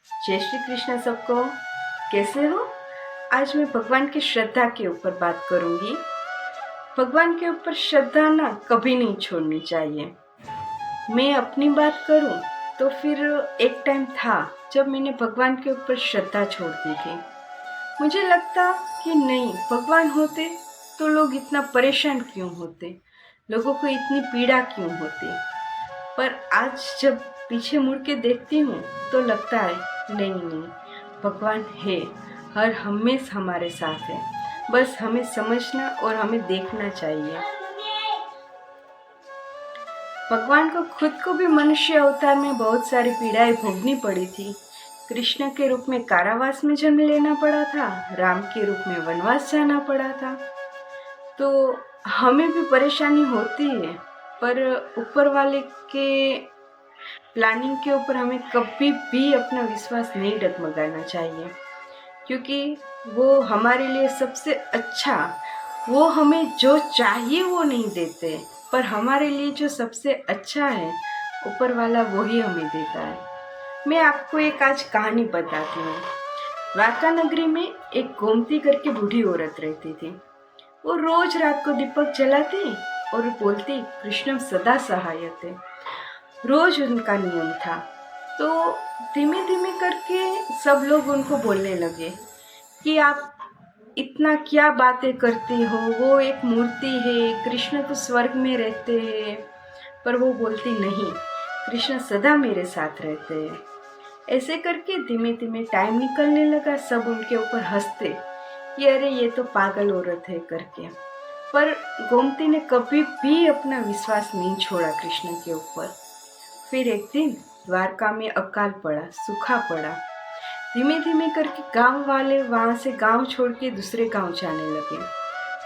जय श्री कृष्ण सबको। कैसे हो? आज मैं भगवान की श्रद्धा के ऊपर बात करूंगी। भगवान के ऊपर श्रद्धा ना कभी नहीं छोड़नी चाहिए। मैं अपनी बात करूं तो फिर एक टाइम था जब मैंने भगवान के ऊपर श्रद्धा छोड़ दी थी। मुझे लगता कि नहीं, भगवान होते तो लोग इतना परेशान क्यों होते, लोगों को इतनी पीड़ा क्यों होती। पर आज जब पीछे मुड़ के देखती हूँ तो लगता है नहीं, भगवान है, हर हमेशा हमारे साथ है। बस हमें समझना और हमें देखना चाहिए। भगवान को खुद को भी मनुष्य अवतार में बहुत सारी पीड़ाएं भोगनी पड़ी थी। कृष्ण के रूप में कारावास में जन्म लेना पड़ा था, राम के रूप में वनवास जाना पड़ा था। तो हमें भी परेशानी होती है, पर ऊपर वाले के प्लानिंग के ऊपर हमें कभी भी अपना विश्वास नहीं डगमगाना चाहिए, क्योंकि वो हमारे लिए सबसे अच्छा, वो हमें जो चाहिए वो नहीं देते, पर हमारे लिए जो सबसे अच्छा है ऊपर वाला वही हमें देता है। मैं आपको एक आज कहानी बताती हूँ। द्वारका नगरी में एक गोमती करके बूढ़ी औरत रहती थी। वो रोज रात को दीपक जलाती और बोलती कृष्ण सदा सहायते। रोज उनका नियम था। तो धीमे धीमे करके सब लोग उनको बोलने लगे कि आप इतना क्या बातें करती हो, वो एक मूर्ति है, कृष्ण तो स्वर्ग में रहते हैं। पर वो बोलती नहीं, कृष्ण सदा मेरे साथ रहते हैं। ऐसे करके धीमे धीमे टाइम निकलने लगा। सब उनके ऊपर हंसते कि अरे ये तो पागल औरत है करके। पर गोमती ने कभी भी अपना विश्वास नहीं छोड़ा कृष्ण के ऊपर। फिर एक दिन द्वारका में अकाल पड़ा, सूखा पड़ा। धीमे धीमे करके गांव वाले वहां से गांव छोड़ के दूसरे गांव जाने लगे।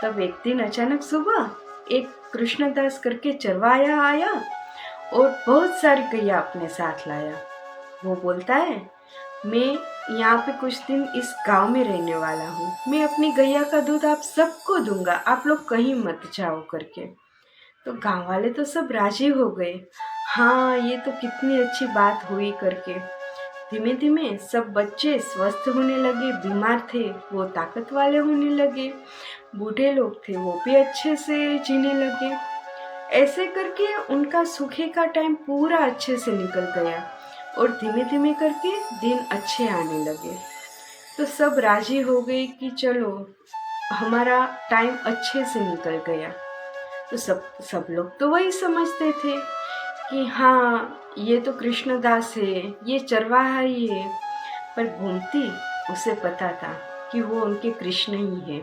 तब एक दिन अचानक सुबह एक कृष्णदास करके चरवाया आया और बहुत सारी गैया अपने साथ लाया। वो बोलता है मैं यहाँ पे कुछ दिन इस गांव में रहने वाला हूँ, मैं अपनी गैया का दूध आप सबको दूंगा, आप लोग कहीं मत जाओ करके। तो गांव वाले तो सब राजी हो गए, हाँ ये तो कितनी अच्छी बात हुई करके। धीमे धीमे सब बच्चे स्वस्थ होने लगे, बीमार थे वो ताकत वाले होने लगे, बूढ़े लोग थे वो भी अच्छे से जीने लगे। ऐसे करके उनका सूखे का टाइम पूरा अच्छे से निकल गया और धीमे धीमे करके दिन अच्छे आने लगे। तो सब राजी हो गए कि चलो हमारा टाइम अच्छे से निकल गया। तो सब लोग तो वही समझते थे कि हाँ ये तो कृष्णदास है, ये चरवाहा ही है। पर घूमती उसे पता था कि वो उनके कृष्ण ही है।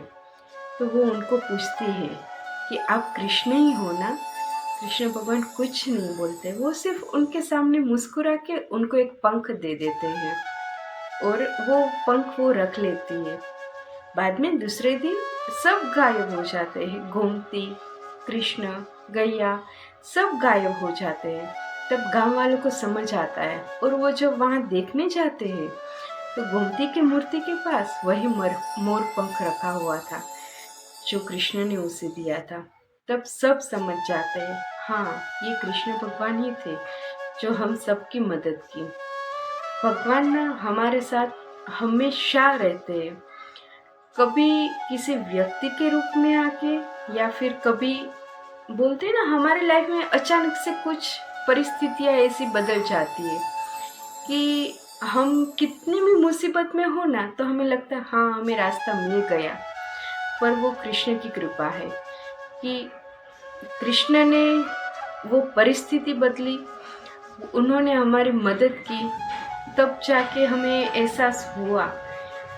तो वो उनको पूछती है कि आप कृष्ण ही हो ना? कृष्ण भगवान कुछ नहीं बोलते, वो सिर्फ उनके सामने मुस्कुरा के उनको एक पंख दे देते हैं और वो पंख वो रख लेती है। बाद में दूसरे दिन सब गायब हो जाते हैं, गोमती, कृष्ण, गैया सब गायब हो जाते हैं। तब गांव वालों को समझ आता है और वो जब वहां देखने जाते हैं तो गोमती की मूर्ति के पास वही मोर पंख रखा हुआ था जो कृष्ण ने उसे दिया था। तब सब समझ जाते हैं हाँ ये कृष्ण भगवान ही थे जो हम सबकी मदद की। भगवान ना हमारे साथ हमेशा रहते हैं, कभी किसी व्यक्ति के रूप में आके, या फिर कभी बोलते ना हमारे लाइफ में अचानक से कुछ परिस्थितियां ऐसी बदल जाती है कि हम कितनी भी मुसीबत में हो ना तो हमें लगता है हाँ हमें रास्ता मिल गया। पर वो कृष्ण की कृपा है कि कृष्ण ने वो परिस्थिति बदली, उन्होंने हमारी मदद की, तब जाके हमें एहसास हुआ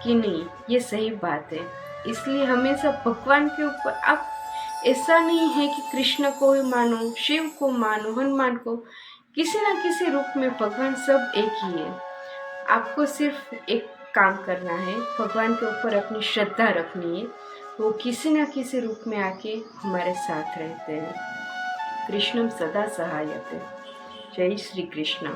कि नहीं ये सही बात है। इसलिए हमेशा भगवान के ऊपर आप ऐसा नहीं है कि कृष्ण को मानो, शिव को मानो, हनुमान को, किसी ना किसी रूप में भगवान सब एक ही है। आपको सिर्फ एक काम करना है, भगवान के ऊपर अपनी श्रद्धा रखनी है, वो किसी ना किसी रूप में आके हमारे साथ रहते हैं। कृष्णम सदा सहायते। जय श्री कृष्ण।